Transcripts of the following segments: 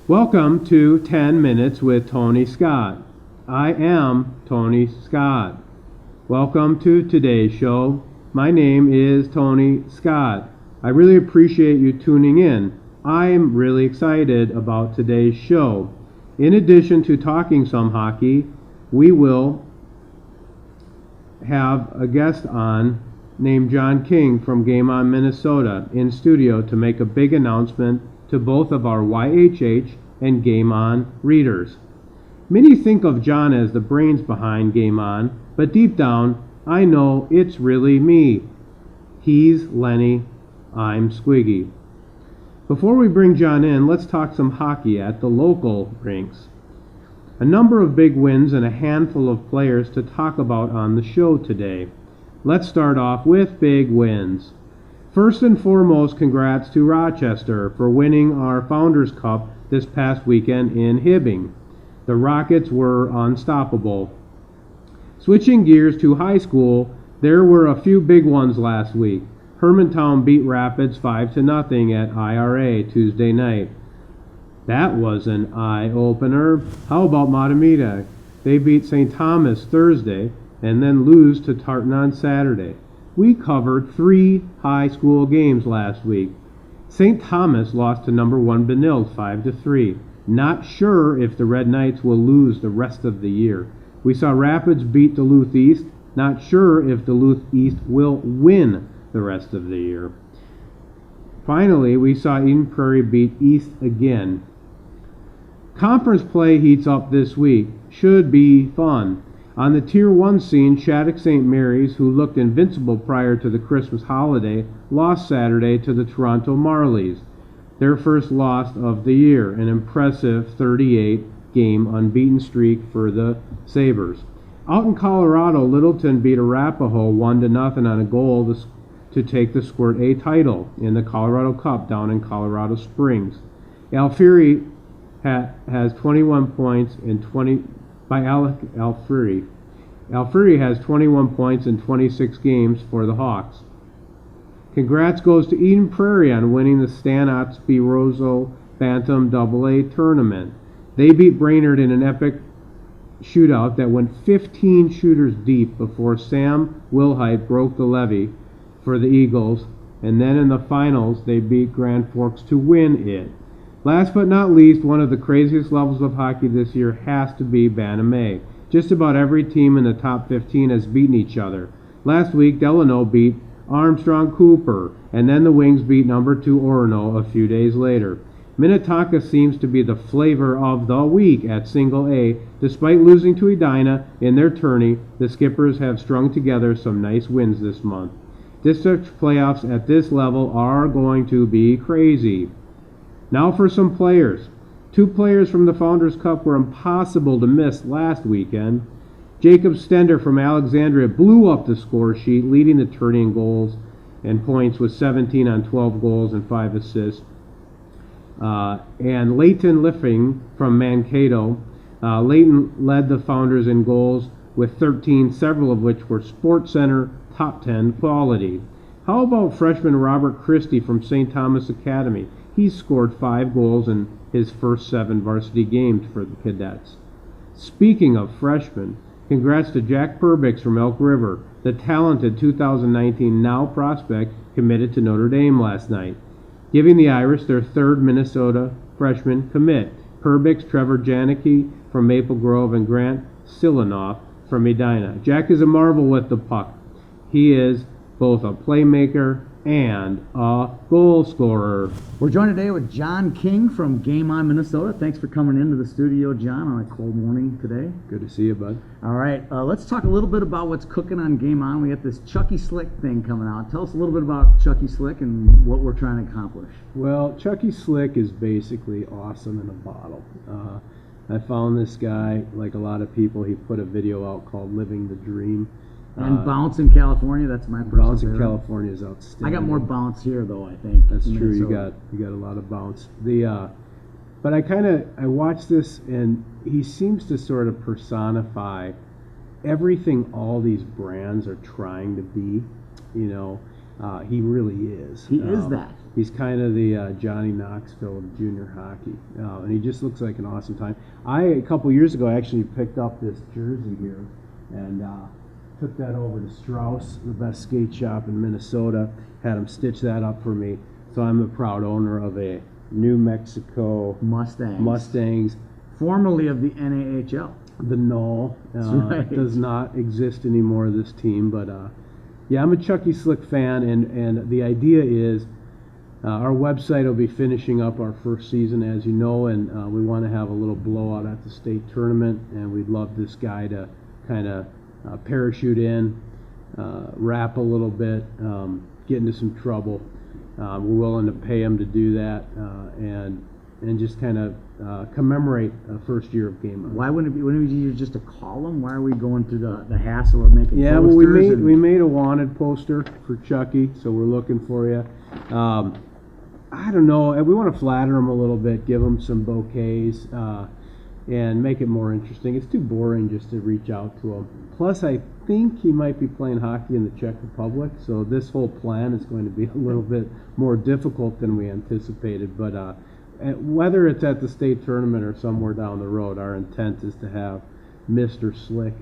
Welcome to 10 Minutes with Tony Scott. I am Tony Scott. Welcome to today's show. My name is Tony Scott. I really appreciate you tuning in. I'm really excited about today's show. In addition to talking some hockey, we will have a guest on named John King from Game On Minnesota in studio to make a big announcement to both of our YHH and Game On readers. Many think of John as the brains behind Game On, but deep down, I know it's really me. He's Lenny, I'm Squiggy. Before we bring John in, let's talk some hockey at the local rinks. A number of big wins and a handful of players to talk about on the show today. Let's start off with big wins. First and foremost, congrats to Rochester for winning our Founders Cup this past weekend in Hibbing. The Rockets were unstoppable. Switching gears to high school, there were a few big ones last week. Hermantown beat Rapids 5-0 at IRA Tuesday night. That was an eye-opener. How about Matamita? They beat St. Thomas Thursday and then lose to Tartan on Saturday. We covered 3 high school games last week. St. Thomas lost to number 1 Benilde 5-3. Not sure if the Red Knights will lose the rest of the year. We saw Rapids beat Duluth East. Not sure if Duluth East will win the rest of the year. Finally, we saw Eden Prairie beat East again. Conference play heats up this week. Should be fun. On the Tier 1 scene, Shattuck St. Mary's, who looked invincible prior to the Christmas holiday, lost Saturday to the Toronto Marlies, their first loss of the year, an impressive 38-game unbeaten streak for the Sabres. Out in Colorado, Littleton beat Arapahoe 1-0 on a goal to take the Squirt A title in the Colorado Cup down in Colorado Springs. Alfieri has 21 points in 20 by Alec Alfieri. Alfieri has 21 points in 26 games for the Hawks. Congrats goes to Eden Prairie on winning the Stan Otsby Roseau Bantam AA tournament. They beat Brainerd in an epic shootout that went 15 shooters deep before Sam Wilhite broke the levy for the Eagles, and then in the finals they beat Grand Forks to win it. Last but not least, one of the craziest levels of hockey this year has to be Bantam A. Just about every team in the top 15 has beaten each other. Last week, Delano beat Armstrong Cooper, and then the Wings beat number 2 Orono a few days later. Minnetonka seems to be the flavor of the week at Single A. Despite losing to Edina in their tourney, the Skippers have strung together some nice wins this month. District playoffs at this level are going to be crazy. Now for some players. 2 players from the Founders Cup were impossible to miss last weekend. Jacob Stender from Alexandria blew up the score sheet, leading the tourney in goals and points with 17 on 12 goals and 5 assists. And Leighton Liffing from Mankato. Leighton led the Founders in goals with 13, several of which were Sports Center top 10 quality. How about freshman Robert Christie from St. Thomas Academy? He scored 5 goals in his first 7 varsity games for the Cadets. Speaking of freshmen, congrats to Jack Perbix from Elk River, the talented 2019 now prospect committed to Notre Dame last night, giving the Irish their 3rd Minnesota freshman commit. Perbix, Trevor Janicki from Maple Grove, and Grant Silanoff from Edina. Jack is a marvel with the puck. He is both a playmaker and a goal scorer. We're joined today with John King from Game On Minnesota. Thanks for coming into the studio, John, on a cold morning today. Good to see you, bud. All right, let's talk a little bit about what's cooking on Game On. We got this Chucky Slick thing coming out. Tell us a little bit about Chucky Slick and what we're trying to accomplish. Well, Chucky Slick is basically awesome in a bottle. I found this guy, like a lot of people, he put a video out called Living the Dream. And Bounce in California, that's my personal Bounce in favorite. California is outstanding. I got more Bounce here, though, I think. That's true. You got a lot of Bounce. But I watched this, and he seems to sort of personify everything all these brands are trying to be. You know, He really is. He is that. He's kind of the Johnny Knoxville of junior hockey, and he just looks like an awesome time. A couple years ago, actually picked up this jersey here and took that over to Strauss, the best skate shop in Minnesota, had him stitch that up for me. So I'm the proud owner of a New Mexico Mustangs. Formerly of the NAHL. The Null right. does not exist anymore, this team, but yeah, I'm a Chucky Slick fan, and the idea is our website will be finishing up our first season, as you know, and we want to have a little blowout at the state tournament, and we'd love this guy to kind of parachute in, rap a little bit, get into some trouble. We're willing to pay him to do that, and just kind of commemorate a first year of Game On. Why wouldn't it be easier just to call him? Why are we going through the hassle of making posters? Well, we made a wanted poster for Chucky, so we're looking for you. I don't know. We want to flatter him a little bit, give him some bouquets, and make it more interesting. It's too boring just to reach out to him. Plus, I think he might be playing hockey in the Czech Republic, so this whole plan is going to be a little bit more difficult than we anticipated. But whether it's at the state tournament or somewhere down the road, our intent is to have Mr. Slick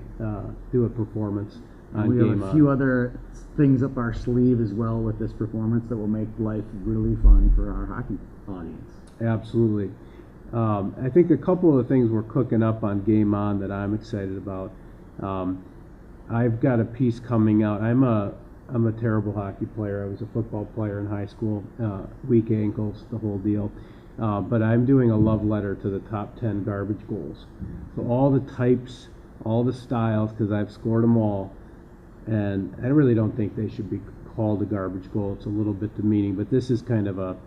do a performance on Game On. We have a few other things up our sleeve as well with this performance that will make life really fun for our hockey audience. Absolutely. I think a couple of the things we're cooking up on Game On that I'm excited about. I've got a piece coming out. I'm a terrible hockey player. I was a football player in high school, weak ankles, the whole deal. But I'm doing a love letter to the top 10 garbage goals. So all the types, all the styles, because I've scored them all, and I really don't think they should be called a garbage goal. It's a little bit demeaning, but this is kind of a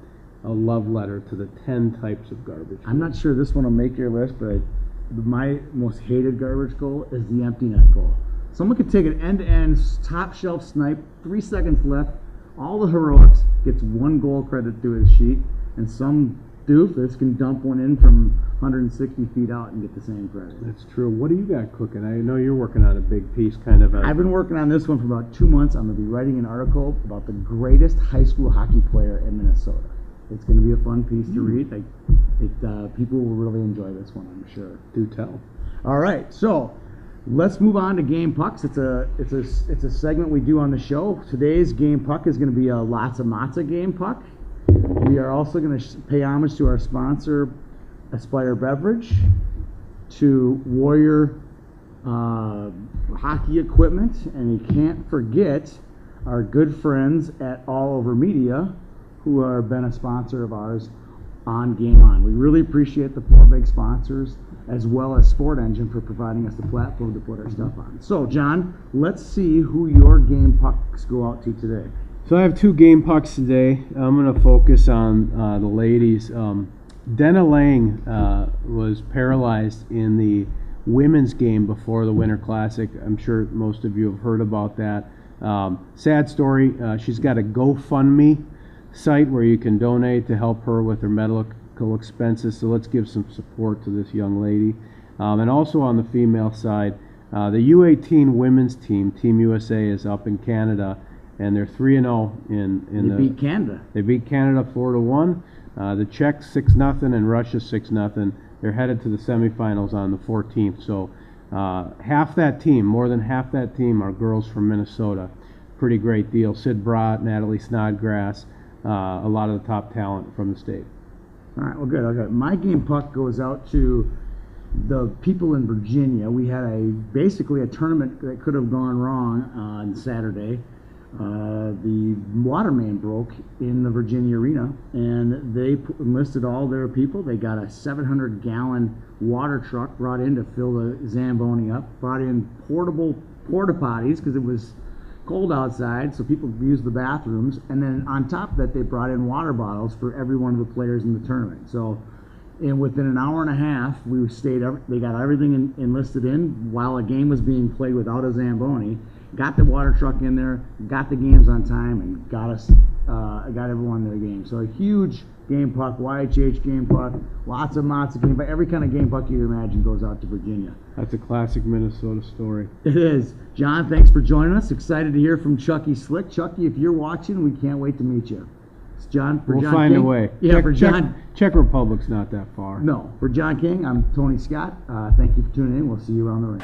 love letter to the 10 types of garbage goals. I'm not sure this one will make your list, but my most hated garbage goal is the empty net goal. Someone could take an end-to-end, top shelf snipe, 3 seconds left, all the heroics, gets one goal credit to his sheet, and some doofus can dump one in from 160 feet out and get the same credit. That's true. What do you got cooking? I know you're working on a big piece, kind of. I've been working on this one for about 2 months. I'm going to be writing an article about the greatest high school hockey player in Minnesota. It's going to be a fun piece to read. People will really enjoy this one, I'm sure. Do tell. All right, so let's move on to Game Pucks. It's a segment we do on the show. Today's Game Puck is going to be a Lots of Matza Game Puck. We are also going to pay homage to our sponsor, Aspire Beverage, to Warrior Hockey Equipment, and you can't forget our good friends at All Over Media, who have been a sponsor of ours on Game On. We really appreciate the 4 big sponsors, as well as Sport Engine, for providing us the platform to put our stuff on. So, John, let's see who your Game Pucks go out to today. So I have 2 Game Pucks today. I'm going to focus on the ladies. Denna Lang was paralyzed in the women's game before the Winter Classic. I'm sure most of you have heard about that. Sad story. She's got a GoFundMe site where you can donate to help her with her medical expenses. So let's give some support to this young lady. And also on the female side, the U18 women's team, Team USA, is up in Canada, and they're 3-0 They beat Canada. They beat Canada 4-1. The Czechs 6-0 and Russia 6-0. They're headed to the semifinals on the 14th. So half that team, more than half that team, are girls from Minnesota. Pretty great deal. Sid Brott, Natalie Snodgrass, a lot of the top talent from the state. All right, well, good. Okay. My Game Puck goes out to the people in Virginia. We had basically a tournament that could have gone wrong on Saturday. The water main broke in the Virginia arena, and they enlisted all their people. They got a 700-gallon water truck brought in to fill the Zamboni up, brought in portable porta potties because it was cold outside, so people could use the bathrooms, and then on top of that, they brought in water bottles for every one of the players in the tournament. So within an hour and a half, they got everything enlisted in while a game was being played without a Zamboni. got the water truck in there, got the games on time, and got everyone their game. So a huge game puck, YHH game puck, lots of game puck. Every kind of game puck you imagine goes out to Virginia. That's a classic Minnesota story. It is. John, thanks for joining us. Excited to hear from Chucky Slick. Chucky, if you're watching, we can't wait to meet you. It's John. We'll John find King. a way. Yeah, for John. Czech Republic's not that far. No. For John King, I'm Tony Scott. Thank you for tuning in. We'll see you around the ring.